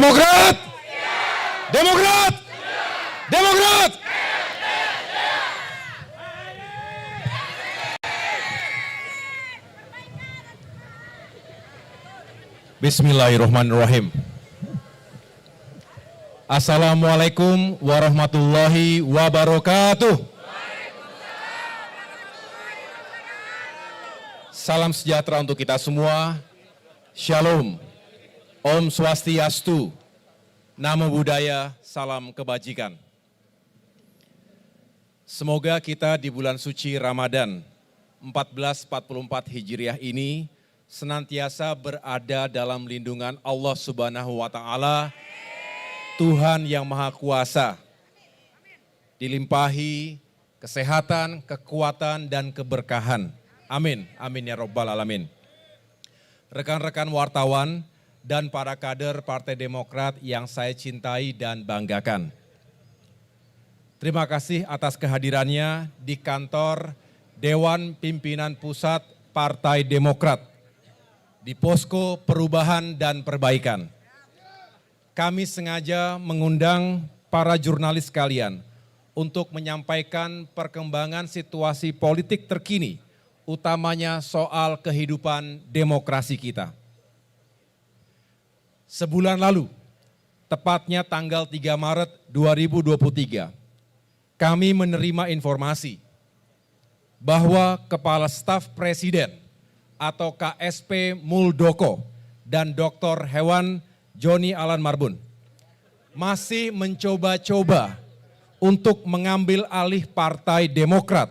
Demokrat! Demokrat! Demokrat! Bismillahirrahmanirrahim. Assalamualaikum warahmatullahi wabarakatuh. Salam sejahtera untuk kita semua. Shalom. Om Swastiastu. Namo Buddhaya, salam kebajikan. Semoga kita di bulan suci Ramadan 1444 Hijriah ini senantiasa berada dalam lindungan Allah Subhanahu wa Ta'ala, Tuhan yang Maha Kuasa, dilimpahi kesehatan, kekuatan, dan keberkahan. Amin, amin ya Rabbal Alamin. Rekan-rekan wartawan dan para kader Partai Demokrat yang saya cintai dan banggakan. Terima kasih atas kehadirannya di kantor Dewan Pimpinan Pusat Partai Demokrat di Posko Perubahan dan Perbaikan. Kami sengaja mengundang para jurnalis sekalian untuk menyampaikan perkembangan situasi politik terkini, utamanya soal kehidupan demokrasi kita. Sebulan lalu, tepatnya tanggal 3 Maret 2023, kami menerima informasi bahwa Kepala Staf Presiden atau KSP Muldoko dan Dr. Hewan Joni Alan Marbun masih mencoba-coba untuk mengambil alih Partai Demokrat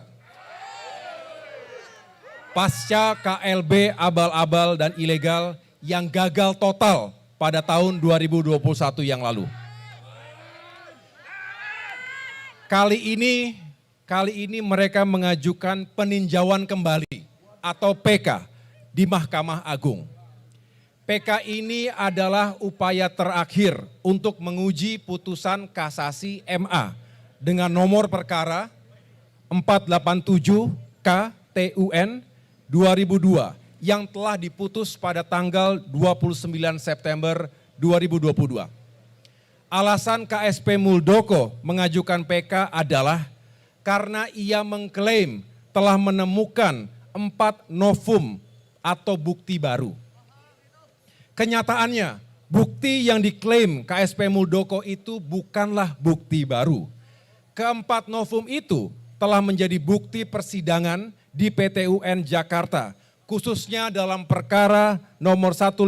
pasca KLB abal-abal dan ilegal yang gagal total pada tahun 2021 yang lalu. Kali ini mereka mengajukan peninjauan kembali atau PK di Mahkamah Agung. PK ini adalah upaya terakhir untuk menguji putusan kasasi MA dengan nomor perkara 487 KTUN 2002 yang telah diputus pada tanggal 29 September 2022. Alasan KSP Muldoko mengajukan PK adalah karena ia mengklaim telah menemukan 4 novum atau bukti baru. Kenyataannya, bukti yang diklaim KSP Muldoko itu bukanlah bukti baru. Keempat novum itu telah menjadi bukti persidangan di PT UN Jakarta, khususnya dalam perkara nomor 150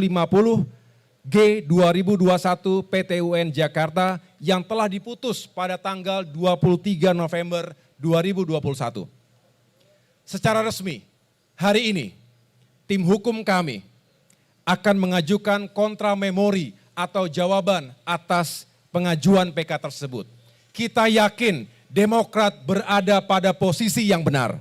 G 2021 PT UN Jakarta yang telah diputus pada tanggal 23 November 2021. Secara resmi, hari ini tim hukum kami akan mengajukan kontra memori atau jawaban atas pengajuan PK tersebut. Kita yakin Demokrat berada pada posisi yang benar.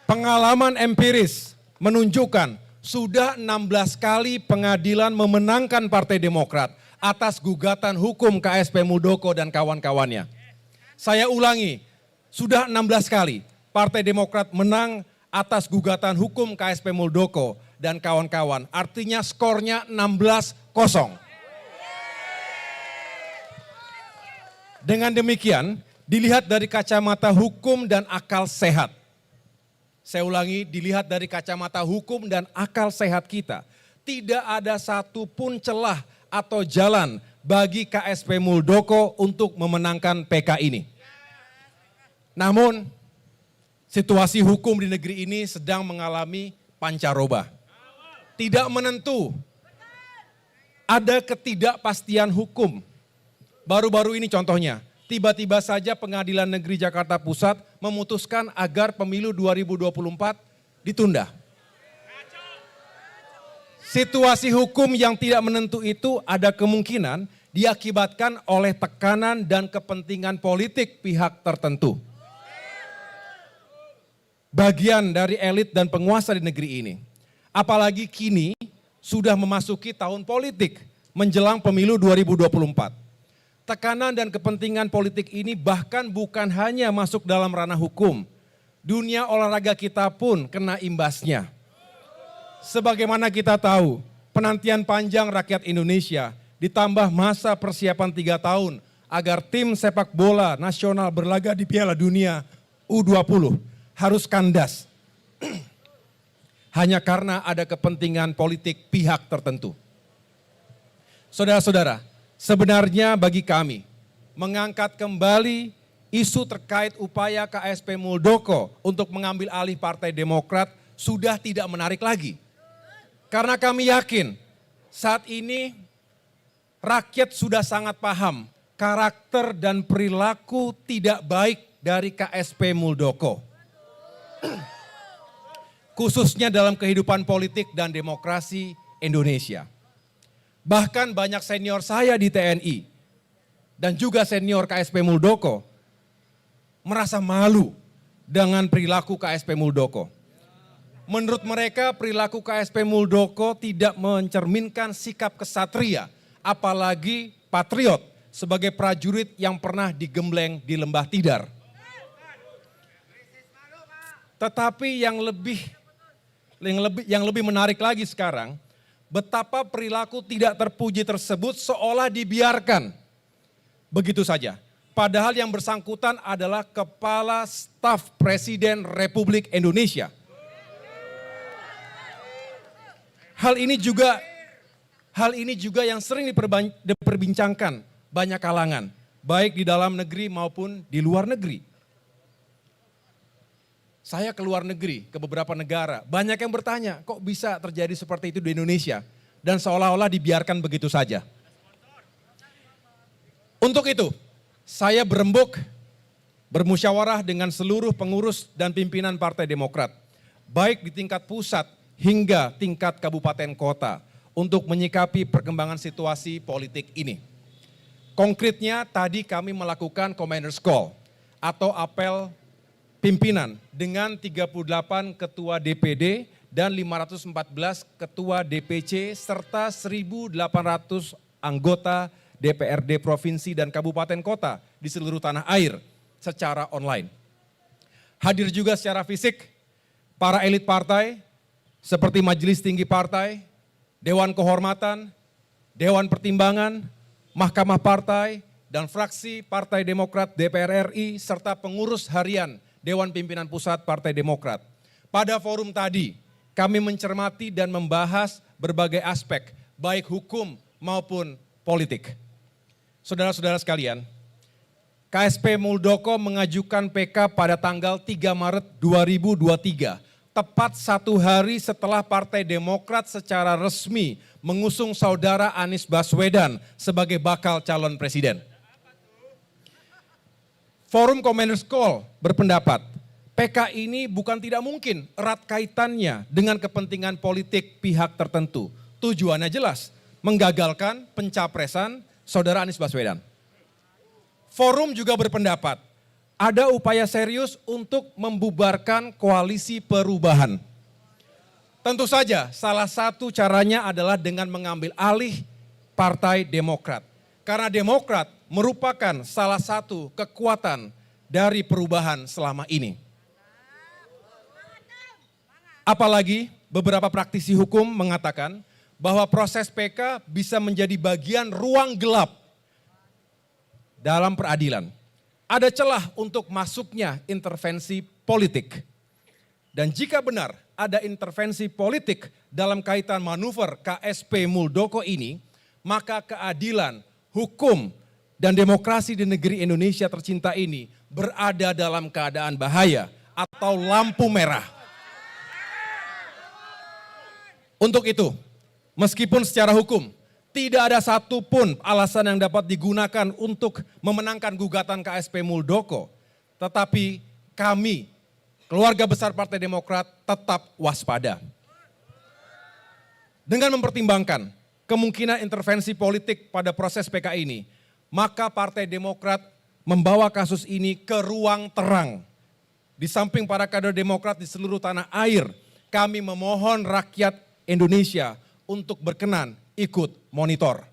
Pengalaman empiris menunjukkan sudah 16 kali pengadilan memenangkan Partai Demokrat atas gugatan hukum KSP Muldoko dan kawan-kawannya. Saya ulangi, sudah 16 kali Partai Demokrat menang atas gugatan hukum KSP Muldoko dan kawan-kawan. Artinya skornya 16-0. Dengan demikian, dilihat dari kacamata hukum dan akal sehat. Saya ulangi, dilihat dari kacamata hukum dan akal sehat kita, tidak ada satupun celah atau jalan bagi KSP Muldoko untuk memenangkan PK ini. Namun, situasi hukum di negeri ini sedang mengalami pancaroba. Tidak menentu, ada ketidakpastian hukum. Baru-baru ini contohnya, tiba-tiba saja Pengadilan Negeri Jakarta Pusat memutuskan agar pemilu 2024 ditunda. Situasi hukum yang tidak menentu itu ada kemungkinan diakibatkan oleh tekanan dan kepentingan politik pihak tertentu. Bagian dari elit dan penguasa di negeri ini. Apalagi kini sudah memasuki tahun politik menjelang pemilu 2024. Tekanan dan kepentingan politik ini bahkan bukan hanya masuk dalam ranah hukum. Dunia olahraga kita pun kena imbasnya. Sebagaimana kita tahu, penantian panjang rakyat Indonesia ditambah masa persiapan 3 tahun agar tim sepak bola nasional berlaga di Piala Dunia U20 harus kandas. Hanya karena ada kepentingan politik pihak tertentu. Saudara-saudara, sebenarnya bagi kami, mengangkat kembali isu terkait upaya KSP Muldoko untuk mengambil alih Partai Demokrat sudah tidak menarik lagi. Karena kami yakin saat ini rakyat sudah sangat paham karakter dan perilaku tidak baik dari KSP Muldoko. Khususnya dalam kehidupan politik dan demokrasi Indonesia. Bahkan banyak senior saya di TNI dan juga senior KSP Muldoko merasa malu dengan perilaku KSP Muldoko. Menurut mereka perilaku KSP Muldoko tidak mencerminkan sikap kesatria, apalagi patriot sebagai prajurit yang pernah digembleng di Lembah Tidar. Tetapi yang lebih menarik lagi sekarang, betapa perilaku tidak terpuji tersebut seolah dibiarkan begitu saja. Padahal yang bersangkutan adalah Kepala Staf Presiden Republik Indonesia. Hal ini juga yang sering diperbincangkan banyak kalangan, baik di dalam negeri maupun di luar negeri. Saya ke luar negeri, ke beberapa negara, banyak yang bertanya, kok bisa terjadi seperti itu di Indonesia? Dan seolah-olah dibiarkan begitu saja. Untuk itu, saya bermusyawarah dengan seluruh pengurus dan pimpinan Partai Demokrat, baik di tingkat pusat hingga tingkat kabupaten kota, untuk menyikapi perkembangan situasi politik ini. Konkretnya tadi kami melakukan Commander's Call atau apel pimpinan dengan 38 ketua DPD dan 514 ketua DPC serta 1.800 anggota DPRD provinsi dan kabupaten kota di seluruh tanah air secara online. Hadir juga secara fisik para elit partai seperti Majelis Tinggi Partai, Dewan Kehormatan, Dewan Pertimbangan, Mahkamah Partai, dan fraksi Partai Demokrat DPR RI serta pengurus harian Dewan Pimpinan Pusat Partai Demokrat. Pada forum tadi, kami mencermati dan membahas berbagai aspek, baik hukum maupun politik. Saudara-saudara sekalian, KSP Muldoko mengajukan PK pada tanggal 3 Maret 2023, tepat 1 hari setelah Partai Demokrat secara resmi mengusung saudara Anies Baswedan sebagai bakal calon presiden. Forum Commander's Call berpendapat, PK ini bukan tidak mungkin erat kaitannya dengan kepentingan politik pihak tertentu. Tujuannya jelas, menggagalkan pencapresan saudara Anies Baswedan. Forum juga berpendapat, ada upaya serius untuk membubarkan koalisi perubahan. Tentu saja salah satu caranya adalah dengan mengambil alih Partai Demokrat. Karena Demokrat merupakan salah satu kekuatan dari perubahan selama ini. Apalagi beberapa praktisi hukum mengatakan bahwa proses PK bisa menjadi bagian ruang gelap dalam peradilan. Ada celah untuk masuknya intervensi politik. Dan jika benar ada intervensi politik dalam kaitan manuver KSP Muldoko ini, maka keadilan, hukum, dan demokrasi di negeri Indonesia tercinta ini berada dalam keadaan bahaya atau lampu merah. Untuk itu, meskipun secara hukum tidak ada satupun alasan yang dapat digunakan untuk memenangkan gugatan KSP Muldoko, tetapi kami, keluarga besar Partai Demokrat, tetap waspada. Dengan mempertimbangkan kemungkinan intervensi politik pada proses PK ini, maka Partai Demokrat membawa kasus ini ke ruang terang. Di samping para kader Demokrat di seluruh tanah air, kami memohon rakyat Indonesia untuk berkenan ikut monitor.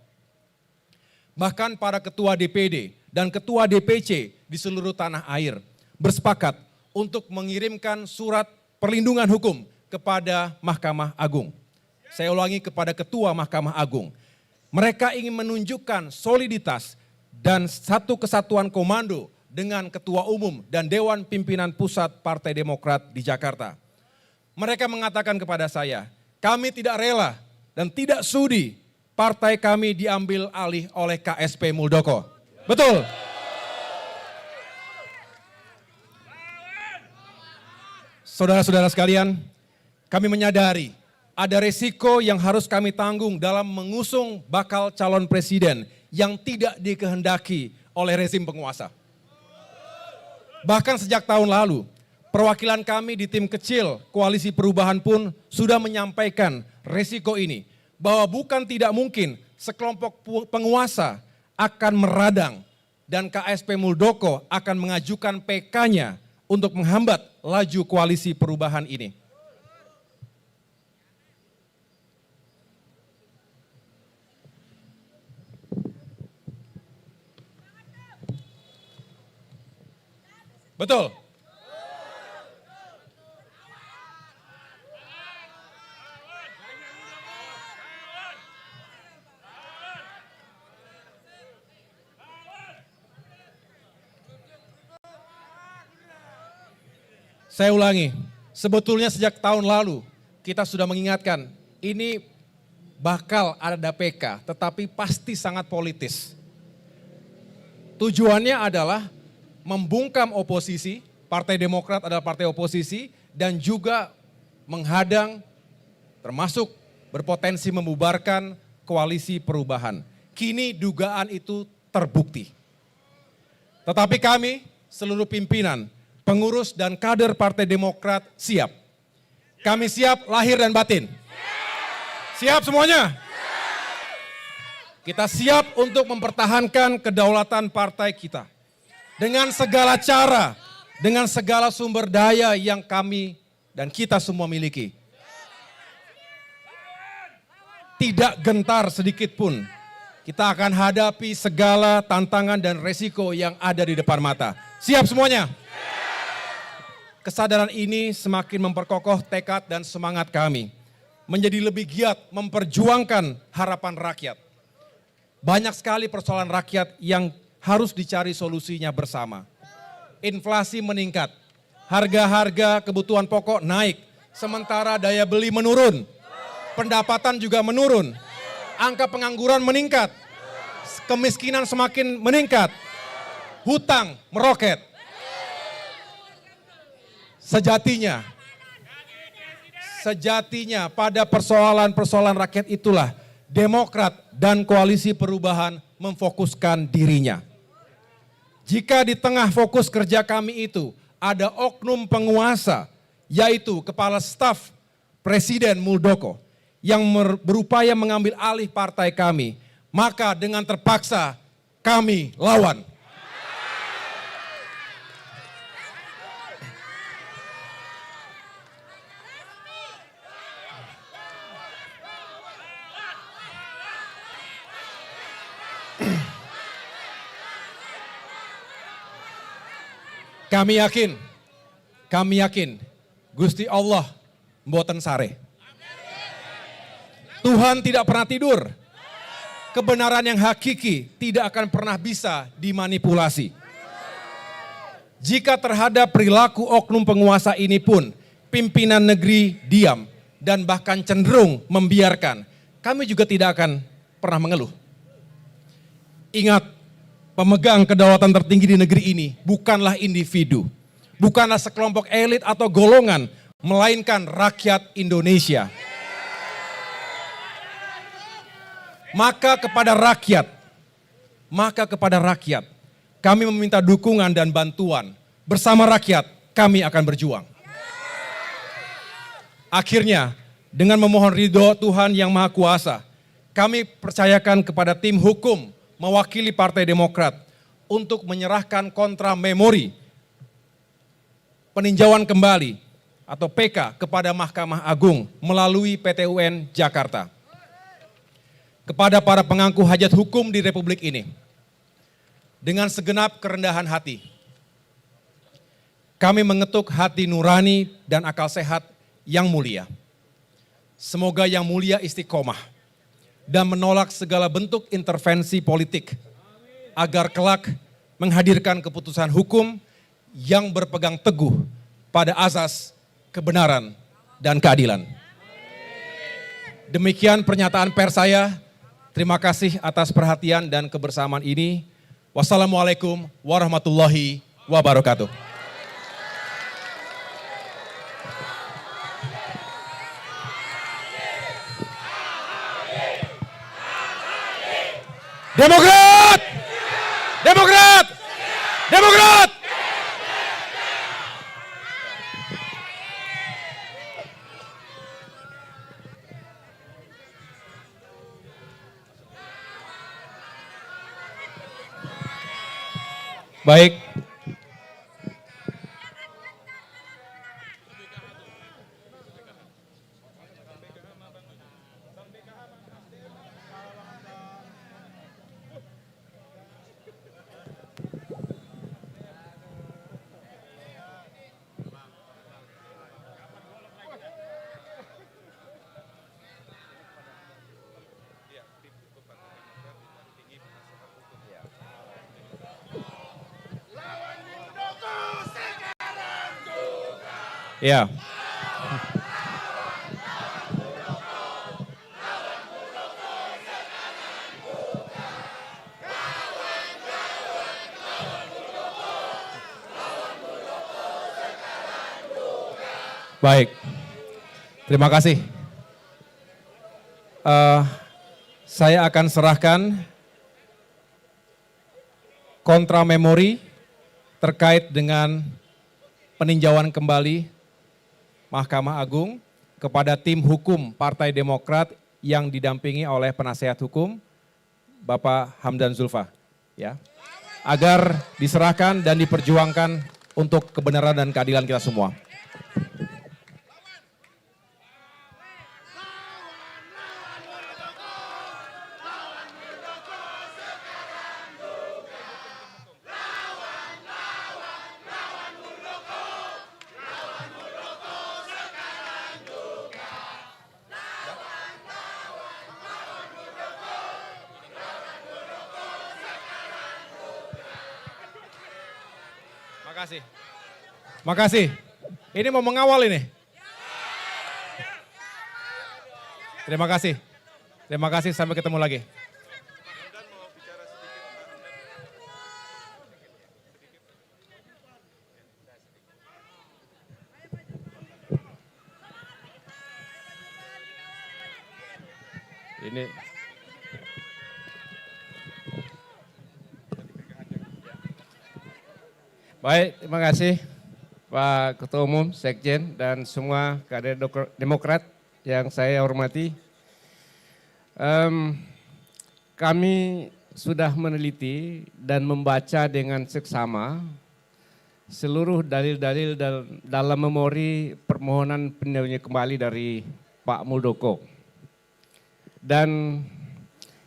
Bahkan para ketua DPD dan ketua DPC di seluruh tanah air bersepakat untuk mengirimkan surat perlindungan hukum kepada Mahkamah Agung. Saya ulangi, kepada Ketua Mahkamah Agung. Mereka ingin menunjukkan soliditas dan satu kesatuan komando dengan Ketua Umum dan Dewan Pimpinan Pusat Partai Demokrat di Jakarta. Mereka mengatakan kepada saya, kami tidak rela dan tidak sudi partai kami diambil alih oleh KSP Muldoko. Betul? Saudara-saudara sekalian, kami menyadari ada resiko yang harus kami tanggung dalam mengusung bakal calon presiden yang tidak dikehendaki oleh rezim penguasa. Bahkan sejak tahun lalu, perwakilan kami di tim kecil Koalisi Perubahan pun sudah menyampaikan resiko ini, bahwa bukan tidak mungkin sekelompok penguasa akan meradang dan KSP Muldoko akan mengajukan PK-nya untuk menghambat laju Koalisi Perubahan ini. Betul. Saya ulangi, sebetulnya sejak tahun lalu kita sudah mengingatkan ini bakal ada PK, tetapi pasti sangat politis. Tujuannya adalah membungkam oposisi, Partai Demokrat adalah partai oposisi, dan juga menghadang termasuk berpotensi membubarkan Koalisi Perubahan. Kini dugaan itu terbukti. Tetapi kami, seluruh pimpinan, pengurus dan kader Partai Demokrat siap. Kami siap lahir dan batin. Siap semuanya? Kita siap untuk mempertahankan kedaulatan partai kita. Dengan segala cara, dengan segala sumber daya yang kami dan kita semua miliki. Tidak gentar sedikit pun. Kita akan hadapi segala tantangan dan resiko yang ada di depan mata. Siap semuanya? Kesadaran ini semakin memperkokoh tekad dan semangat kami. Menjadi lebih giat memperjuangkan harapan rakyat. Banyak sekali persoalan rakyat yang harus dicari solusinya bersama. Inflasi meningkat, harga-harga kebutuhan pokok naik, sementara daya beli menurun. Pendapatan juga menurun, angka pengangguran meningkat, kemiskinan semakin meningkat, hutang meroket. Sejatinya pada persoalan-persoalan rakyat itulah Demokrat dan Koalisi Perubahan memfokuskan dirinya. Jika di tengah fokus kerja kami itu ada oknum penguasa, yaitu Kepala Staf Presiden Muldoko, yang berupaya mengambil alih partai kami, maka dengan terpaksa kami lawan. Kami yakin, Gusti Allah mboten sare. Tuhan tidak pernah tidur. Kebenaran yang hakiki tidak akan pernah bisa dimanipulasi. Jika terhadap perilaku oknum penguasa ini pun pimpinan negeri diam dan bahkan cenderung membiarkan, kami juga tidak akan pernah mengeluh. Ingat, pemegang kedaulatan tertinggi di negeri ini bukanlah individu, bukanlah sekelompok elit atau golongan, melainkan rakyat Indonesia. Maka kepada rakyat, kami meminta dukungan dan bantuan. Bersama rakyat, kami akan berjuang. Akhirnya, dengan memohon ridho Tuhan Yang Maha Kuasa, kami percayakan kepada tim hukum mewakili Partai Demokrat untuk menyerahkan kontra memori peninjauan kembali atau PK kepada Mahkamah Agung melalui PT UN Jakarta. Kepada para pengangku hajat hukum di Republik ini, dengan segenap kerendahan hati, kami mengetuk hati nurani dan akal sehat Yang Mulia. Semoga Yang Mulia istiqomah dan menolak segala bentuk intervensi politik agar kelak menghadirkan keputusan hukum yang berpegang teguh pada asas kebenaran dan keadilan. Demikian pernyataan pers saya. Terima kasih atas perhatian dan kebersamaan ini. Wassalamualaikum warahmatullahi wabarakatuh. Demokrat! Demokrat! Demokrat! Baik. Ya. Baik. Terima kasih. Saya akan serahkan kontra memori terkait dengan peninjauan kembali Mahkamah Agung kepada tim hukum Partai Demokrat yang didampingi oleh penasehat hukum Bapak Hamdan Zulfa, ya, agar diserahkan dan diperjuangkan untuk kebenaran dan keadilan kita semua. Makasih. Makasih. Ini mau mengawal ini. Terima kasih. Terima kasih, sampai ketemu lagi. Ini baik, terima kasih Pak Ketua Umum, Sekjen, dan semua kader Demokrat yang saya hormati. Kami sudah meneliti dan membaca dengan seksama seluruh dalil-dalil dalam memori permohonan peninjauan kembali dari Pak Muldoko. Dan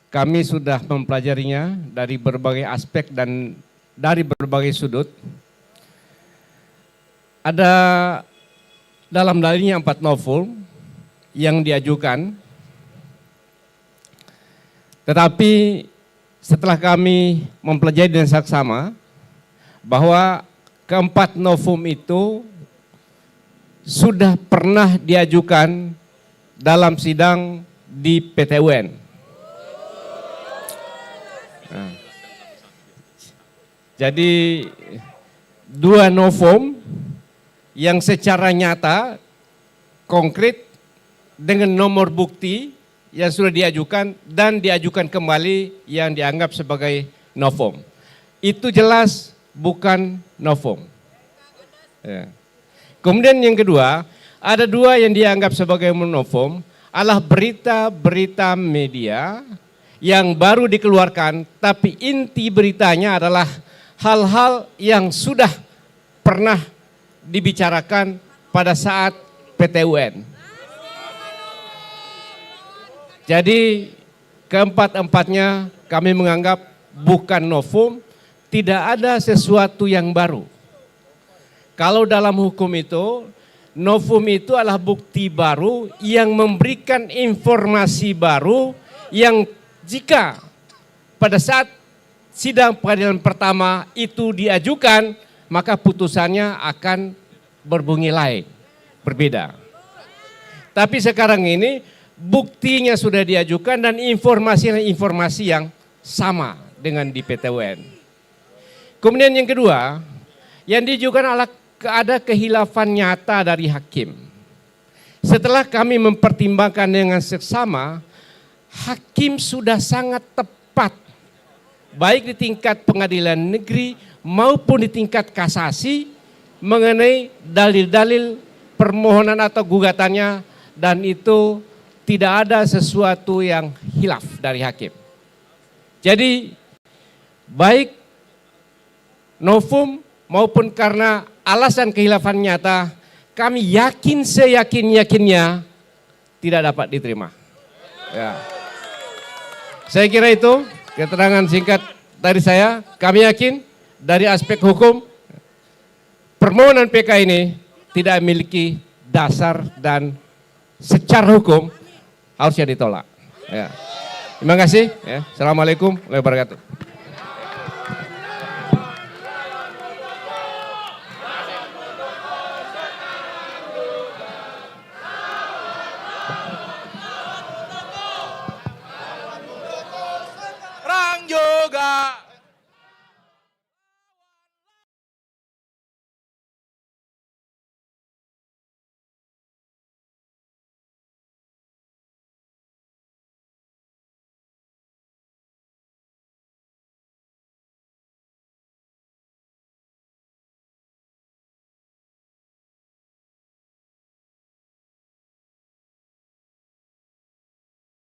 kami sudah mempelajarinya dari berbagai aspek dan dari berbagai sudut. Ada dalam dalilnya 4 novel yang diajukan, tetapi setelah kami mempelajari dengan saksama bahwa keempat novum itu sudah pernah diajukan dalam sidang di PT UN. Nah, jadi 2 novum yang secara nyata, konkret, dengan nomor bukti yang sudah diajukan dan diajukan kembali yang dianggap sebagai novum. Itu jelas bukan novum. Ya. Kemudian yang kedua, ada 2 yang dianggap sebagai novum adalah berita-berita media yang baru dikeluarkan, tapi inti beritanya adalah hal-hal yang sudah pernah dibicarakan pada saat PT UN. Jadi keempat-empatnya kami menganggap bukan novum, tidak ada sesuatu yang baru. Kalau dalam hukum itu novum itu adalah bukti baru yang memberikan informasi baru yang jika pada saat sidang pengadilan pertama itu diajukan, maka putusannya akan berbunyi lain, berbeda. Tapi sekarang ini buktinya sudah diajukan dan informasi yang sama dengan di PT UN. Kemudian yang kedua, yang diajukan adalah ada kehilafan nyata dari hakim. Setelah kami mempertimbangkan dengan seksama, hakim sudah sangat tepat, baik di tingkat pengadilan negeri maupun di tingkat kasasi, mengenai dalil-dalil permohonan atau gugatannya, dan itu tidak ada sesuatu yang hilaf dari hakim. Jadi baik novum maupun karena alasan kehilafan nyata, kami yakin seyakin-yakinnya tidak dapat diterima. Ya. Saya kira itu keterangan singkat dari saya. Kami yakin dari aspek hukum permohonan PK ini tidak memiliki dasar dan secara hukum harusnya ditolak. Ya. Terima kasih. Ya. Assalamualaikum warahmatullahi wabarakatuh.